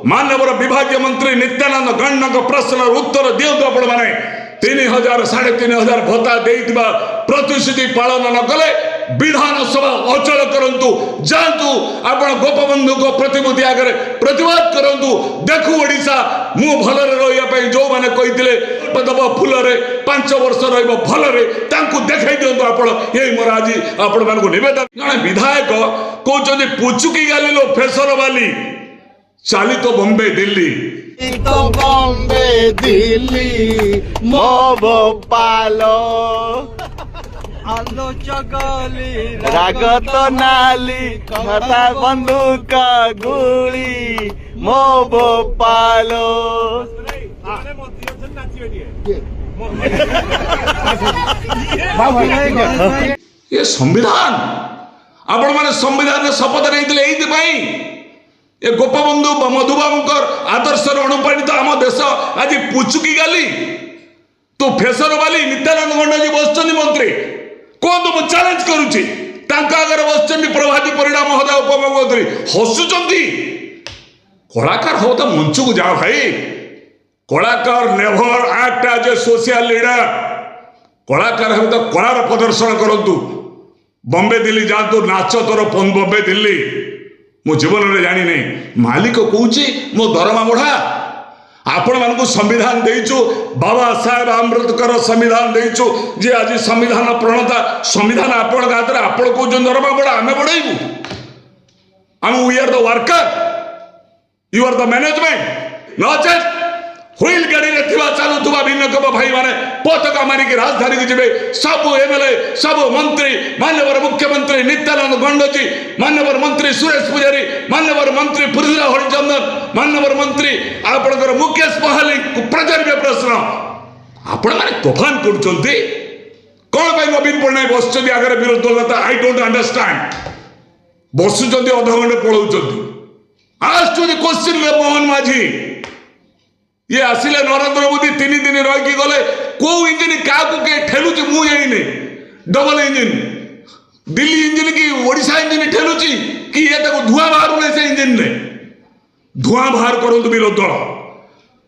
मानवर विभागीय मंत्री नित्यानंद गण्ड प्रश्न उत्तर दिंतु आपण मैंने 3000 3500 भत्ता देइतिबा प्रतिश्रुति पालन न कले विधानसभा अचल करंतु जानतु आपण गोपबंधु को प्रतिमूर्ति आगे प्रतिवाद करंतु देखु ओडिशा मु भलरे रहिया पई जो माने कहितिले दब फुलरे 5 वर्ष रहइबो भलरे तांकु देखाई दियंतु आपण एई मोर आज आपण मानको निवेदन जने विधायक कहउछन पुचुकी गालिलो फेसर वाली चाली तो बॉम्बे दिल्ली तो बॉम्बे दिल्ली मो भोपालो आलो चगली राग तो नाली खाता बंदूक गुली मो भोपालो ये संविधान आपण माने संविधान शपथ नहीं ए गोपबंधु मधुबाबूकर आदर्श अनुप्राणित आम देश आज पुचुकी गाली तो फेसर वाली नित्यानंद गंड जी बस मंत्री कहतु मुझे चैलेंज करुच्ची आगे बस प्रभाती परिणा महोदय उपमुख्यमंत्री हसुंच कलाकार हो तो मंच को जाओ भाई कलाकार never act as a social leader कलाकार हो तो कलार प्रदर्शन करूँ बॉम्बे दिल्ली जातु नाच तोर बॉम्बे दिल्ली मो जीवन में जानी नहीं मालिक कौची मो दरमा बढ़ा आपण मानक संविधान देचु बाबा साहेब आम्बेडकर संविधान देचु जे आज संविधान प्रणता संविधान आपण हाथ में आपण कौन दरमा बढ़ा आम बढ़ेबू आम we are the worker you are the management नचेत हुईल गाड़ी रे थिबा चालुथुबा भिन्नकम भाई माने पताका मारिक राजधानी को जिबे सब एमएलए सब मंत्री माननीय मुख्यमंत्री नित्यानंद गंड जी माननीय मंत्री सुरेश पुजारी माननीय मंत्री पृथ्वीराज हरिचंदन माननीय मंत्री आपणकर मुकेश महाली प्रचार प्रश्न आपण माने तोफान करछंती कोन भाई नवीन पटनायक बसुचंदी आगे विरोध दल नेता आई डोंट अंडरस्टैंड बसुचंदी अध घंटे पळौचंदी आस्टुदी क्वेश्चन मोहन माझी ये आसिले नरेंद्र मोदी 3 दिन रही गले को इंजिन क्या ठेलुची मु जानी डबल इंजिन दिल्ली इंजिन की ओडिशा इंजिन ठेलुची कि ये धुआं बाहर नहीं से इंजिन ने धुआं बाहर करूँ विरोध दल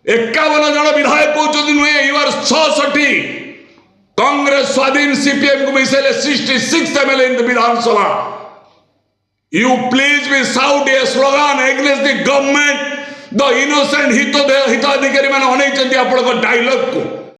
51 जन विधायक कहते नुहे यू आर 66 कांग्रेस स्वाधीन सीपीएम को मिसाइले 66 MLA in the Vidhansabha you please be shout a slogan against the government the innocent हिताधिकारी मैंने अनेक डायलॉग को